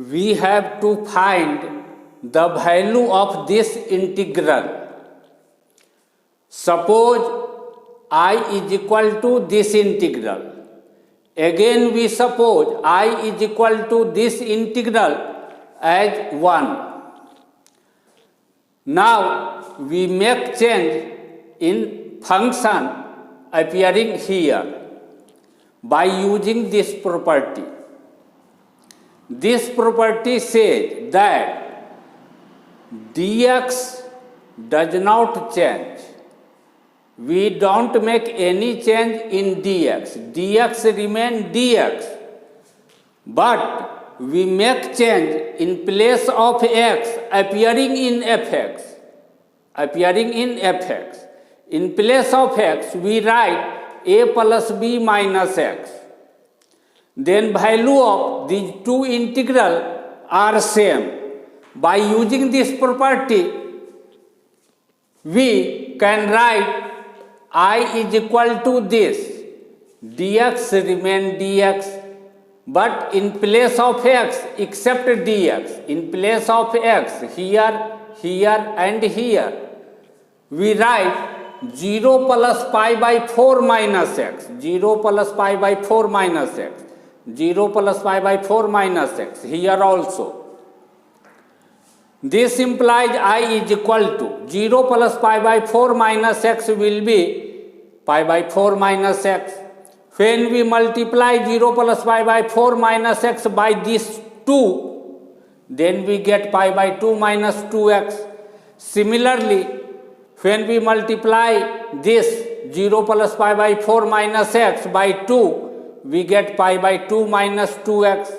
we have to find the value of this integral. Suppose I is equal to this integral. Again we suppose I is equal to this integral as 1. Now we make change in function appearing here by using this property. This property says that dx does not change. We don't make any change in dx. Dx remains dx. But we make change in place of x appearing in fx. Appearing in fx. In place of x, we write a plus b minus x. Then value of these two integral are same. By using this property, we can write I is equal to this. Dx remain dx, but in place of x, except dx, in place of x, here, here and here, we write 0 plus pi by 4 minus x, 0 plus pi by 4 minus x, 0 plus pi by 4 minus x, here also. This implies I is equal to 0 plus pi by 4 minus x will be pi by 4 minus x. When we multiply 0 plus pi by 4 minus x by this 2, then we get pi by 2 minus 2x. Similarly, when we multiply this 0 plus pi by 4 minus x by 2, we get pi by 2 minus 2x.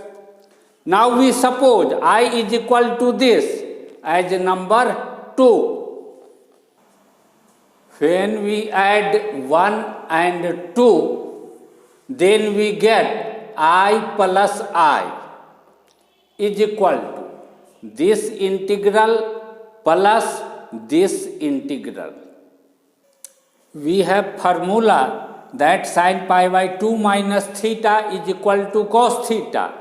Now we suppose I is equal to this as number 2. When we add 1 and 2, then we get I plus I is equal to this integral plus this integral. We have formula that sin pi by 2 minus theta is equal to cos theta.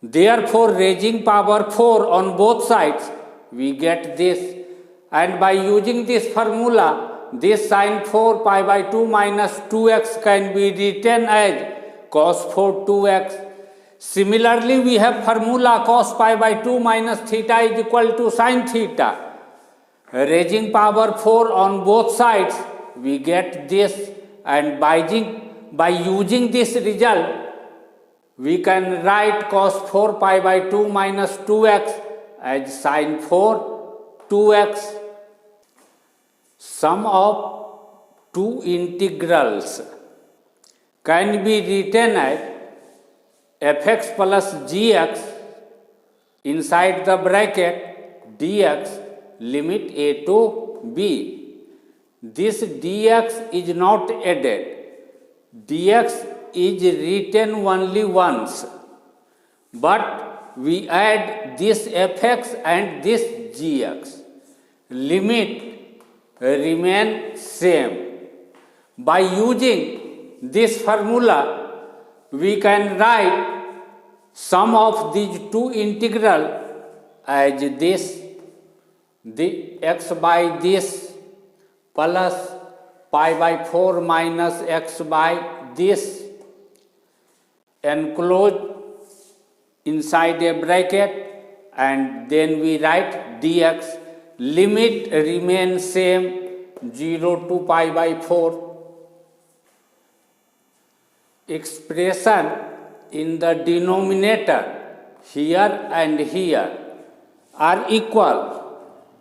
Therefore, raising power 4 on both sides, we get this. And by using this formula, this sin 4 pi by 2 minus 2x can be written as cos 4 2x. Similarly, we have formula cos pi by 2 minus theta is equal to sin theta. Raising power 4 on both sides, we get this. And by using this result, we can write cos 4 pi by 2 minus 2x as sin 4 2x. Sum of two integrals can be written as fx plus gx inside the bracket dx limit a to b. This dx is not added. Dx is written only once. But we add this fx and this gx. Limit remain same. By using this formula, we can write sum of these two integral as this, the x by this plus pi by 4 minus x by this, enclosed inside a bracket, and then we write dx. Limit remains same, 0 to pi by 4. Expression in the denominator here and here are equal.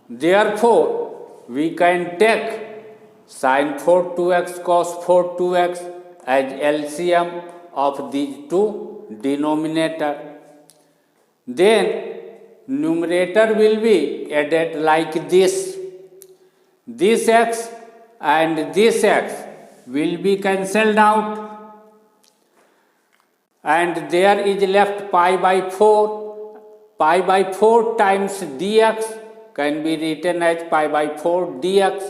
Therefore, we can take sin 4 2x cos 4 2x as LCM of these two denominator. Then numerator will be added like this. This x and this x will be cancelled out, and there is left pi by 4. Pi by 4 times dx can be written as pi by 4 dx.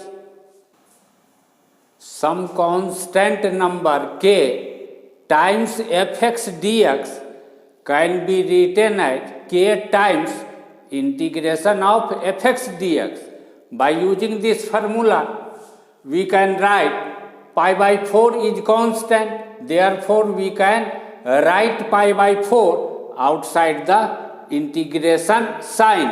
Some constant number k times fx dx can be written as k times integration of fx dx. By using this formula, we can write pi by 4 is constant, therefore we can write pi by 4 outside the integration sign.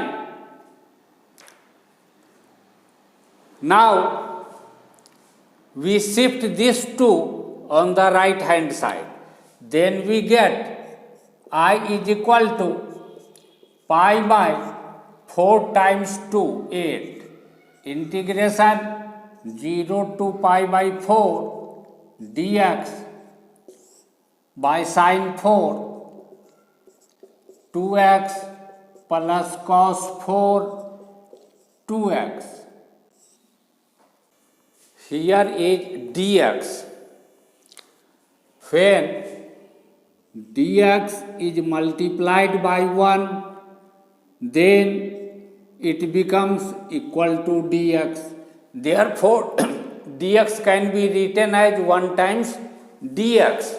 Now we shift this 2 on the right hand side, then we get I is equal to pi by 4 times 2, 8, integration 0 to pi by 4 dx by sin 4 2x plus cos 4 2x. Here is dx. When dx is multiplied by 1, then it becomes equal to dx. Therefore, dx can be written as 1 times dx.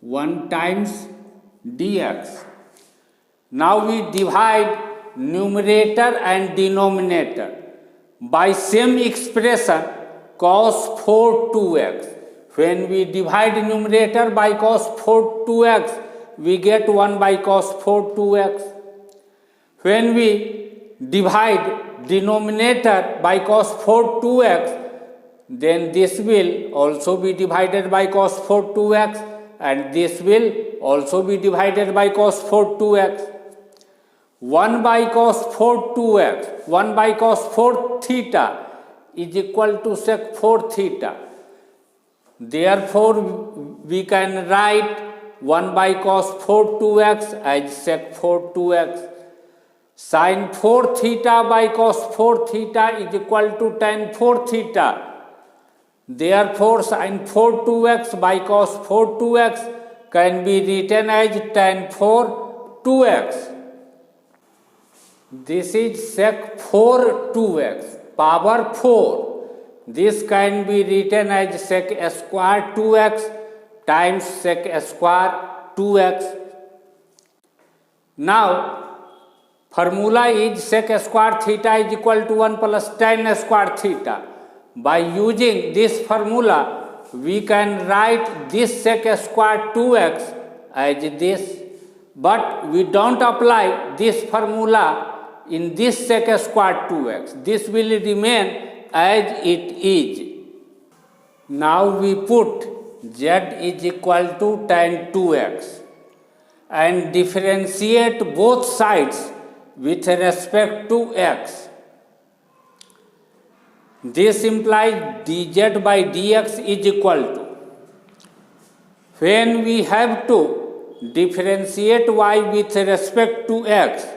1 times dx. Now we divide numerator and denominator by same expression cos 4 2x. When we divide numerator by cos 4 2x, we get 1 by cos 4 2x. When we divide denominator by cos 4 2x, then this will also be divided by cos 4 2x, and this will also be divided by cos 4 2x. 1 by cos 4 2x, 1 by cos 4 theta is equal to sec 4 theta. Therefore, we can write 1 by cos 4 2x as sec 4 2x. Sin 4 theta by cos 4 theta is equal to tan 4 theta. Therefore, sin 4 2x by cos 4 2x can be written as tan 4 2x. This is sec 4 2x power 4. This can be written as sec square 2x times sec square 2x. Now, formula is sec square theta is equal to 1 plus tan square theta. By using this formula, we can write this sec square 2x as this, but we don't apply this formula in this sec square 2x. This will remain as it is. Now we put z is equal to tan 2x and differentiate both sides with respect to x. This implies dz by dx is equal to, when we have to differentiate y with respect to x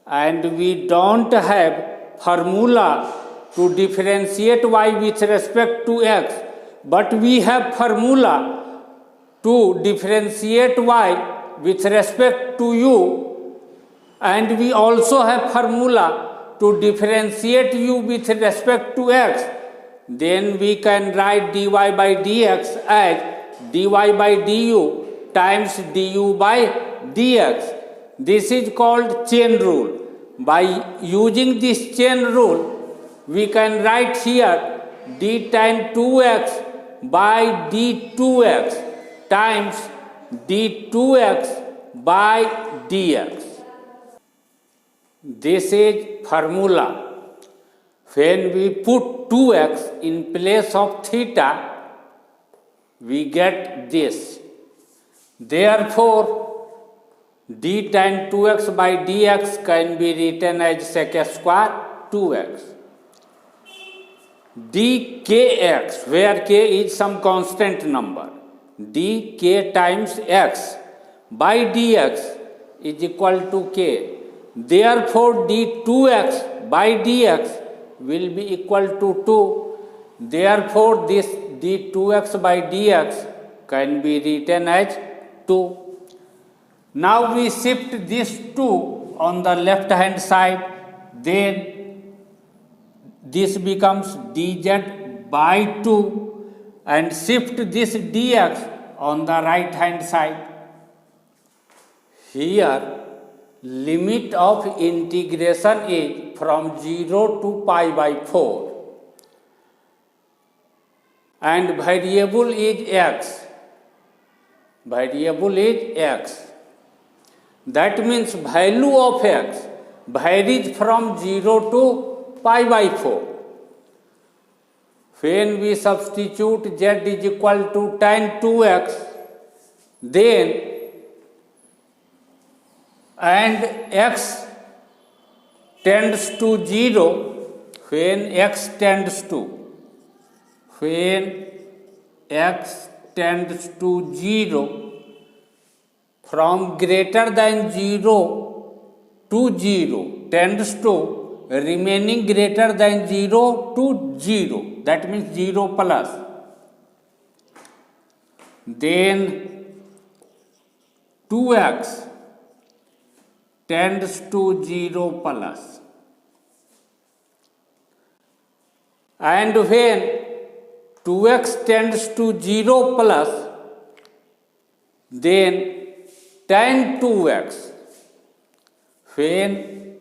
and we don't have formula to differentiate y with respect to x, but we have formula to differentiate y with respect to u, and we also have formula to differentiate u with respect to x, then we can write dy by dx as dy by du times du by dx. This is called chain rule. By using this chain rule, we can write here d tan 2x by d2x times d2x by dx. This is formula. When we put 2x in place of theta, we get this. Therefore, d tan 2x by dx can be written as sec square 2x. dkx, where k is some constant number, dk times x by dx is equal to k. Therefore, d2x by dx will be equal to 2. Therefore, this d2x by dx can be written as 2. Now we shift this 2 on the left hand side, then this becomes dz by 2, and shift this dx on the right hand side. Here limit of integration is from 0 to pi by 4 and variable is x. Variable is x. That means value of x varies from 0 to pi by 4. When we substitute z is equal to tan 2x, then and x tends to 0, when x tends to 0, from greater than 0 to 0 tends to remaining greater than 0 to 0, that means 0 plus. Then 2x tends to 0 plus. And when 2x tends to 0 plus, then tan 2x, when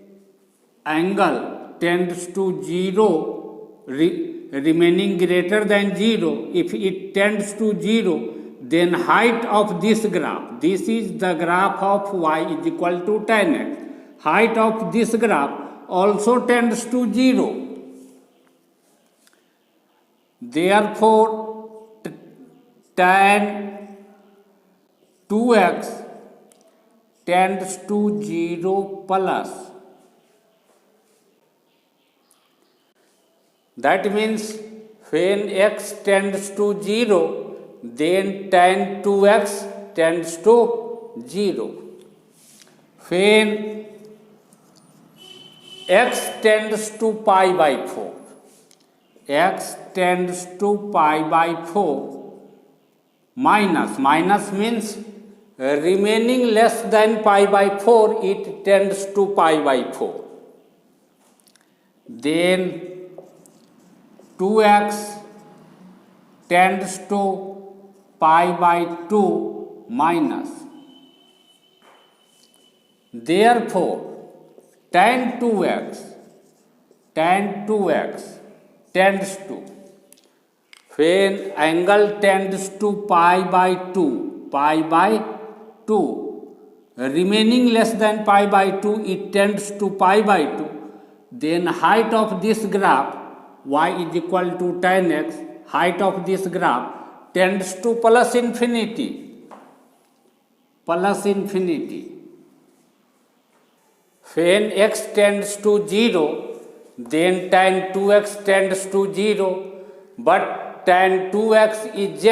angle tends to 0, remaining greater than 0, if it tends to 0, then height of this graph, this is the graph of y is equal to tan x, height of this graph also tends to 0. Therefore, tan 2x tends to 0 plus. That means when x tends to 0, then tan 2x tends to 0. When x tends to pi by 4, x tends to pi by 4, minus means remaining less than pi by 4, it tends to pi by 4. Then 2x tends to pi by 2 minus. Therefore, tan 2x tends to, when angle tends to pi by 2, remaining less than pi by 2, it tends to pi by 2, then height of this graph, y is equal to tan x, height of this graph tends to plus infinity. When x tends to 0, then tan 2x tends to 0, but tan 2x is z,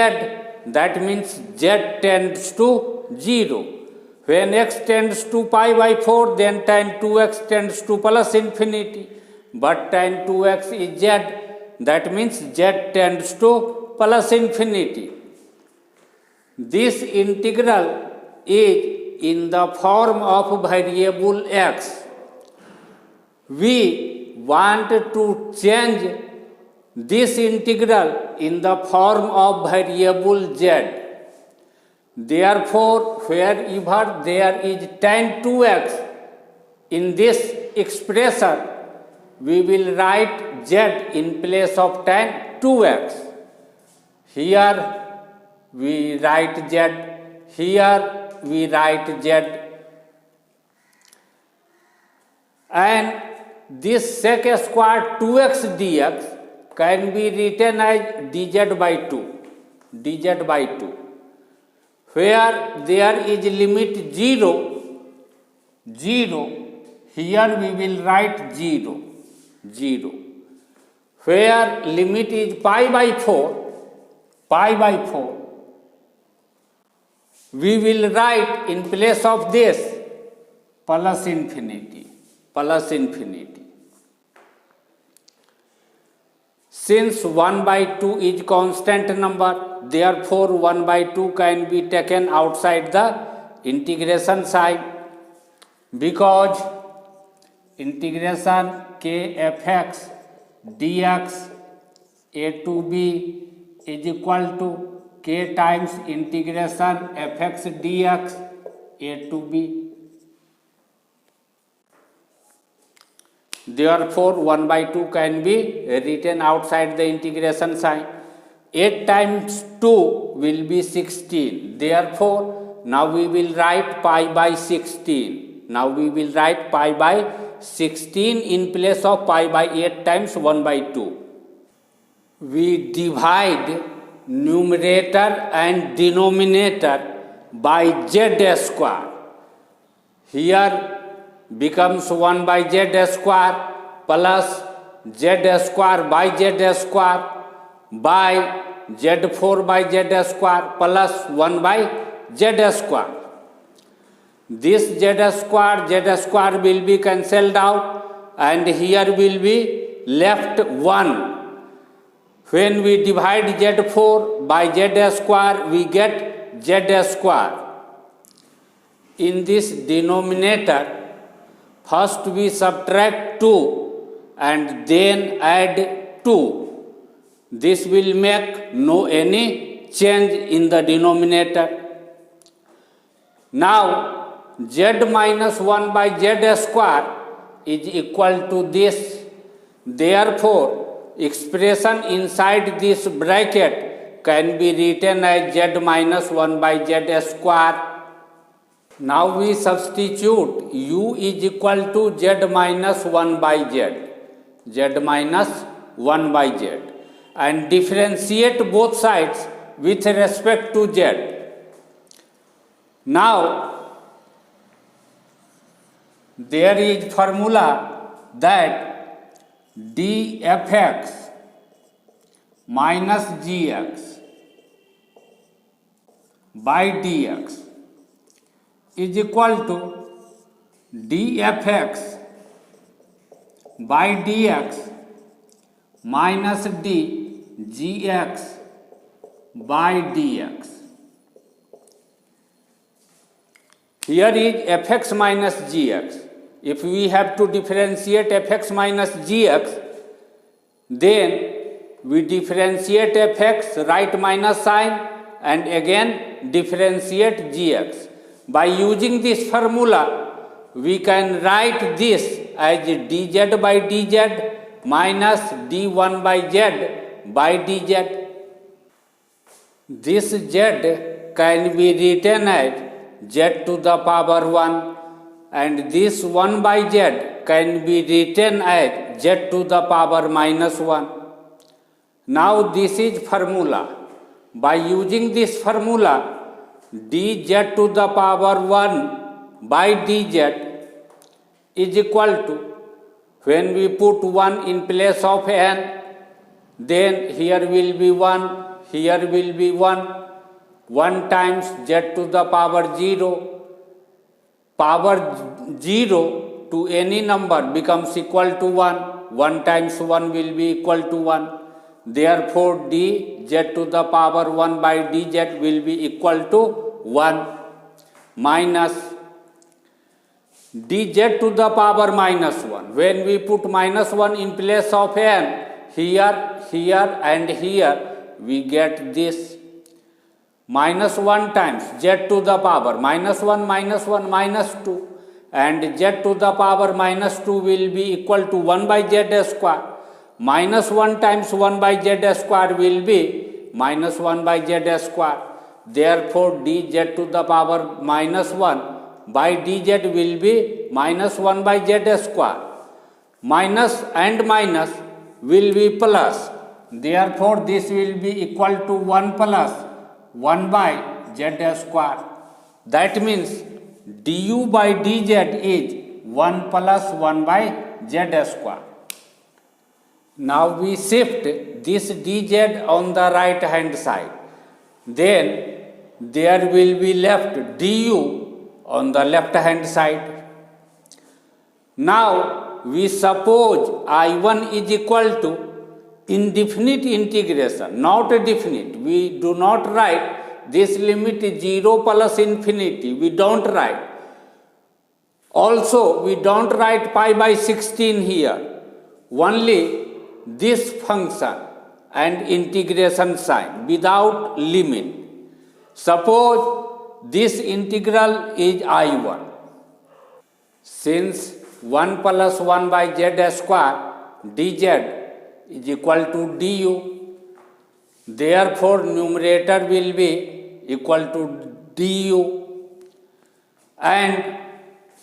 that means z tends to 0. When x tends to pi by 4, then tan 2x tends to plus infinity, but tan 2x is z, that means z tends to plus infinity. This integral is in the form of variable x. We want to change this integral in the form of variable z. Therefore, wherever there is tan 2x in this expression, we will write z in place of tan 2x. Here we write z, here we write z, and this sec square 2x dx can be written as dz by 2, where there is limit 0, here we will write 0, where limit is pi by 4, we will write in place of this plus infinity. Since 1 by 2 is constant number, therefore 1 by 2 can be taken outside the integration sign, because integration kfx dx a to b is equal to k times integration fx dx a to b. Therefore 1 by 2 can be written outside the integration sign. 8 times 2 will be 16. Therefore now we will write pi by 16. Now we will write pi by 16 in place of pi by 8 times 1 by 2. We divide numerator and denominator by z square. Here becomes 1 by z square plus z square by z square by z4 by z square plus 1 by z square. This z square will be cancelled out and here will be left 1. When we divide z4 by z square, we get z square. In this denominator, first we subtract 2 and then add 2. This will make no any change in the denominator. Now z minus 1 by z square is equal to this. Therefore, expression inside this bracket can be written as z minus 1 by z square. Now we substitute u is equal to z minus 1 by z minus 1 by z, and differentiate both sides with respect to z. Now there is formula that dfx minus gx by dx is equal to dfx by dx minus dgx by dx. Here is fx minus gx. If we have to differentiate fx minus gx, then we differentiate fx, write minus sign, and again differentiate gx. By using this formula, we can write this as dz by dz minus d1 by z by dz. This z can be written as z to the power 1, and this 1 by z can be written as z to the power minus 1. Now this is formula. By using this formula, dz to the power 1 by dz is equal to, when we put 1 in place of n, then here will be 1, here will be 1, 1 times z to the power 0. Power 0 to any number becomes equal to 1. 1 times 1 will be equal to 1. Therefore, dz to the power 1 by dz will be equal to 1 minus dz to the power minus 1. When we put minus 1 in place of n, here, here and here, we get this. Minus 1 times z to the power minus 1 minus 2, and z to the power minus 2 will be equal to 1 by z square. Minus 1 times 1 by z square will be minus 1 by z square. Therefore, dz to the power minus 1 by dz will be minus 1 by z square. Minus and minus will be plus. Therefore, this will be equal to 1 plus 1 by z square. That means du by dz is 1 plus 1 by z square. Now we shift this dz on the right hand side. Then there will be left du on the left hand side. Now we suppose I1 is equal to indefinite integration, not definite. We do not write this limit 0 plus infinity. We don't write. Also, we don't write pi by 16 here. Only this function and integration sign without limit. Suppose this integral is I1. Since 1 plus 1 by z square dz is equal to du. Therefore, numerator will be equal to du, and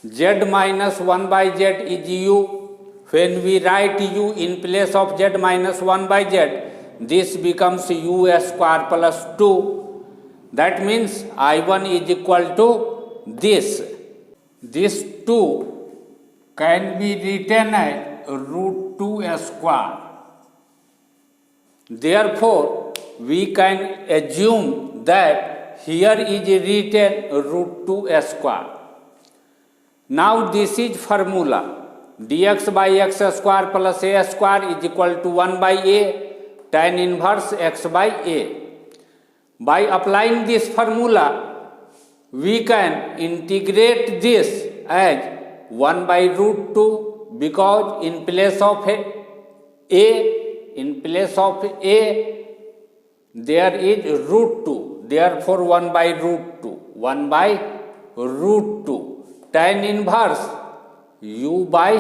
z minus 1 by z is u. When we write u in place of z minus 1 by z, this becomes u square plus 2. That means I1 is equal to this. This 2 can be written as root 2 square. Therefore, we can assume that here is written root 2 square. Now this is formula. Dx by x square plus a square is equal to 1 by a tan inverse x by a. By applying this formula, we can integrate this as 1 by root 2, because in place of a there is root 2. Therefore, 1 by root 2. 1 by root 2 tan inverse u by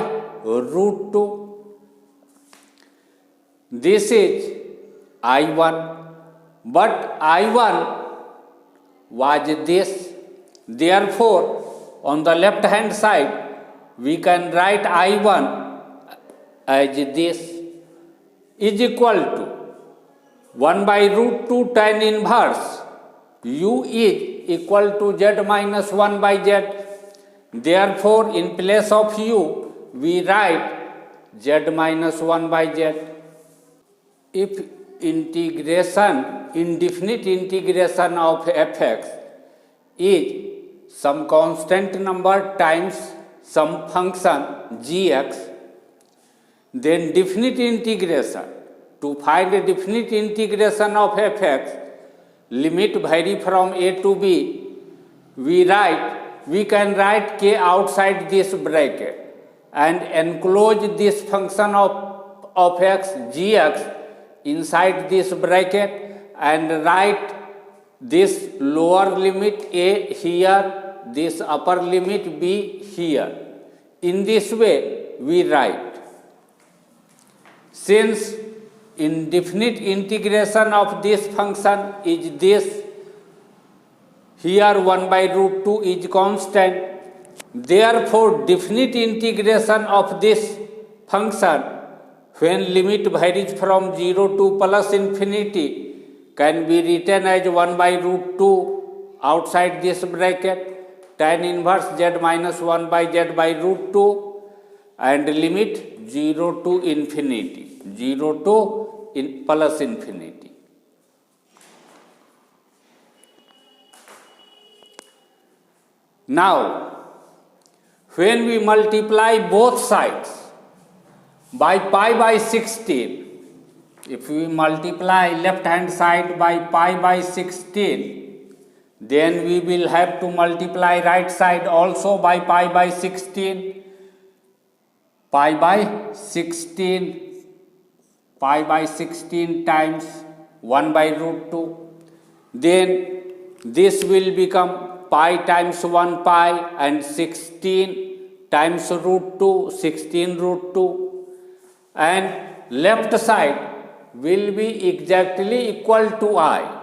root 2. This is I1, but I1 was this. Therefore, on the left hand side, we can write I1 as this is equal to 1 by root 2 tan inverse u is equal to z minus 1 by z. Therefore, in place of u, we write z minus 1 by z. If indefinite integration of fx is some constant number times some function gx, then definite integration, to find a definite integration of fx, limit vary from a to b, we can write k outside this bracket and enclose this function of x gx inside this bracket, and write this lower limit a here, this upper limit b here. In this way we write. Since indefinite integration of this function is this, here 1 by root 2 is constant. Therefore, definite integration of this function, when limit varies from 0 to plus infinity, can be written as 1 by root 2 outside this bracket tan inverse z minus 1 by z by root 2, and limit 0 to infinity, 0 to plus infinity. Now, when we multiply both sides by pi by 16, if we multiply left hand side by pi by 16, then we will have to multiply right side also by pi by 16. Pi by 16 times 1 by root 2. Then this will become pi times 1 pi and 16 times root 2, 16 root 2. And left side will be exactly equal to I.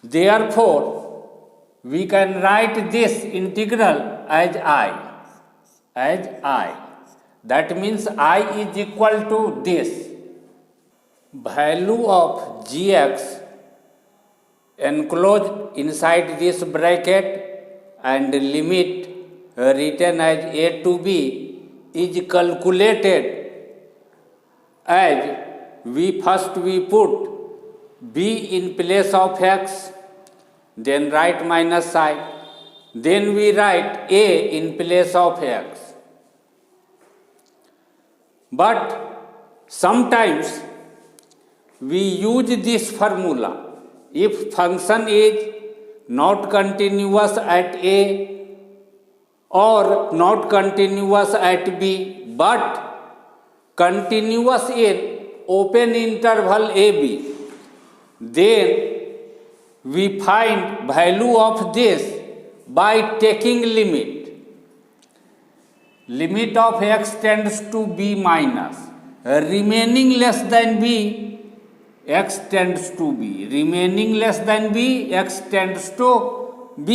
Therefore, we can write this integral as I. That means I is equal to this. Value of gx enclosed inside this bracket and limit written as a to b is calculated as we put b in place of x, then write minus sign, then we write a in place of x. But sometimes we use this formula if function is not continuous at a or not continuous at b, but continuous in open interval ab, then we find value of this by taking limit. limit of x tends to b minus, remaining less than b, x tends to b, remaining less than b, x tends to b,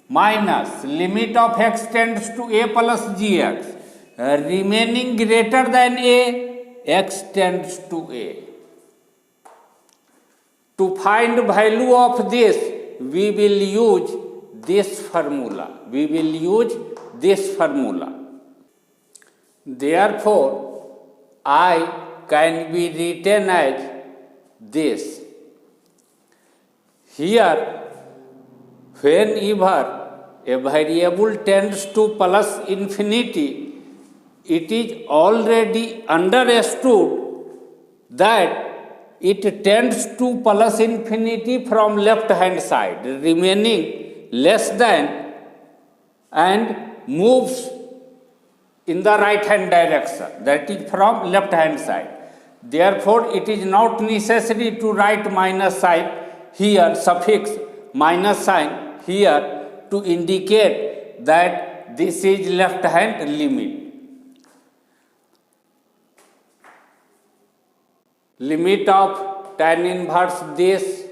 minus limit of x tends to a plus gx, remaining greater than a, x tends to a. To find value of this, we will use this formula. We will use this formula. Therefore, I can be written as this. Here, whenever a variable tends to plus infinity, it is already understood that it tends to plus infinity from left hand side, remaining less than, and moves in the right hand direction, that is from left hand side. Therefore, it is not necessary to write minus sign here, suffix minus sign here, to indicate that this is left hand limit. Limit of tan inverse this,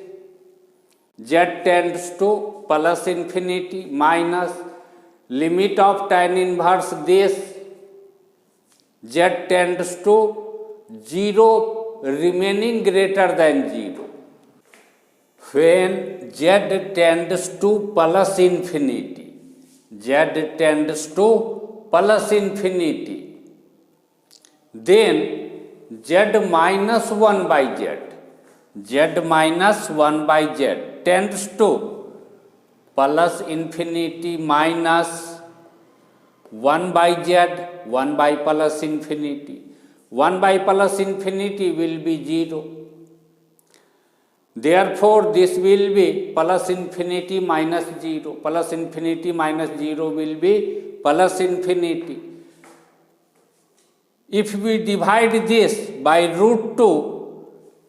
z tends to plus infinity, minus limit of tan inverse this, z tends to 0, remaining greater than 0. When z tends to plus infinity, z tends to plus infinity, then z minus 1 by z, z minus 1 by z tends to plus infinity minus 1 by z, 1 by plus infinity. 1 by plus infinity will be 0. Therefore, this will be plus infinity minus 0. Plus infinity minus 0 will be plus infinity. If we divide this by root 2,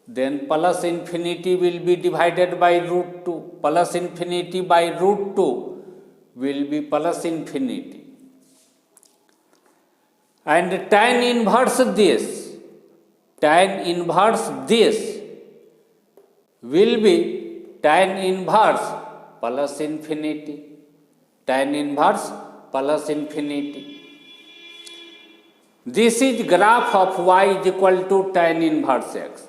then plus infinity will be divided by root 2. Plus infinity by root 2 will be plus infinity. And tan inverse this will be tan inverse plus infinity. Tan inverse plus infinity. This is graph of y is equal to tan inverse x.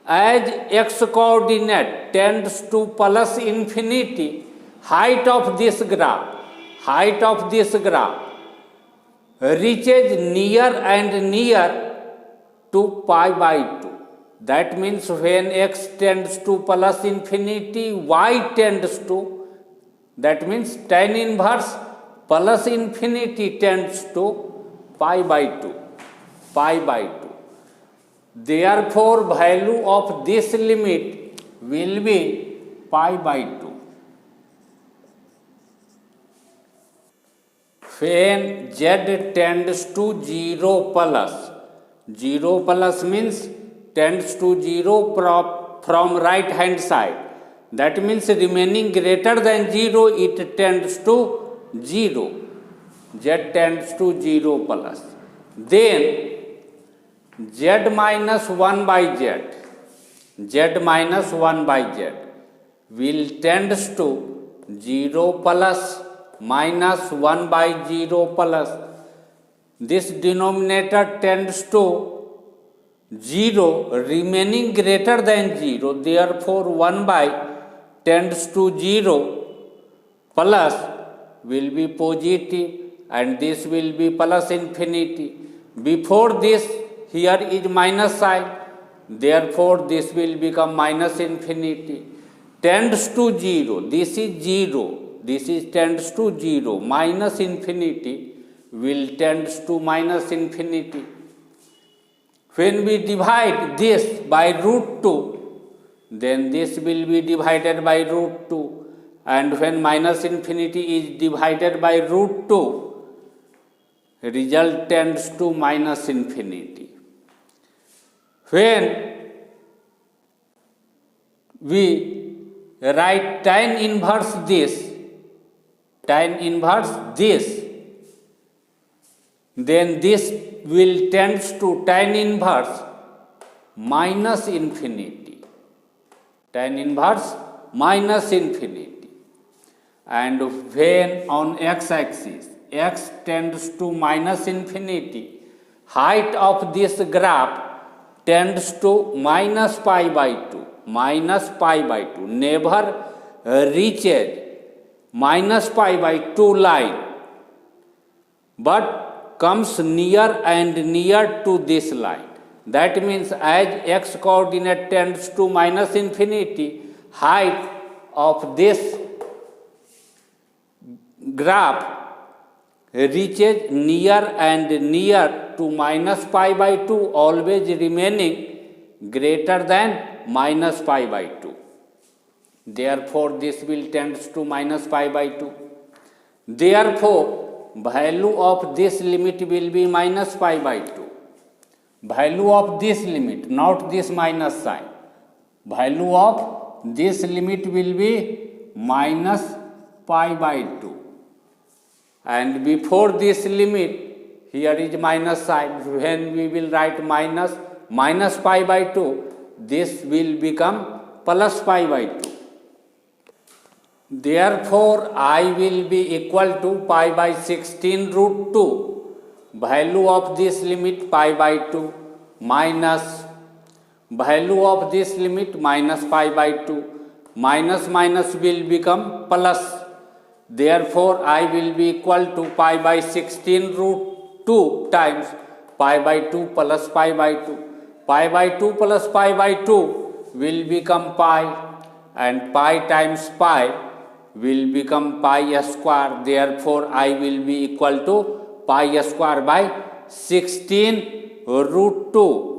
As x coordinate tends to plus infinity, height of this graph reaches near and near to pi by 2. That means when x tends to plus infinity, y tends to, that means tan inverse plus infinity tends to pi by 2. Therefore, value of this limit will be pi by 2. When z tends to 0 plus means tends to 0 from right hand side. That means remaining greater than 0, it tends to 0. Z tends to 0 plus. Then z minus 1 by z will tends to 0 plus minus 1 by 0 plus. This denominator tends to 0, remaining greater than 0. Therefore, 1 by tends to 0 plus will be positive, and this will be plus infinity. Before this, here is minus sign. Therefore, this will become minus infinity. Tends to 0. This is 0. This is tends to 0. Minus infinity will tends to minus infinity. When we divide this by root 2, then this will be divided by root 2. And when minus infinity is divided by root 2, result tends to minus infinity. When we write tan inverse this then this will tends to tan inverse minus infinity. Tan inverse minus infinity. And when on x-axis x tends to minus infinity, height of this graph tends to minus pi by 2. Minus pi by 2 never reaches minus pi by 2 line, but comes near and near to this line. That means as x coordinate tends to minus infinity, height of this graph reaches near and near to minus pi by 2, always remaining greater than minus pi by 2. Therefore, this will tends to minus pi by 2. Therefore, value of this limit will be minus pi by 2. Value of this limit, not this minus sign. Value of this limit will be minus pi by 2. And before this limit, here is minus sign. When we will write minus pi by 2, this will become plus pi by 2. Therefore, I will be equal to pi by 16 root 2. Value of this limit pi by 2 minus value of this limit minus pi by 2. Minus minus will become plus. Therefore, I will be equal to pi by 16 root 2 times pi by 2 plus pi by 2. Pi by 2 plus pi by 2 will become pi, and pi times pi will become pi square. Therefore, I will be equal to pi square by 16 root 2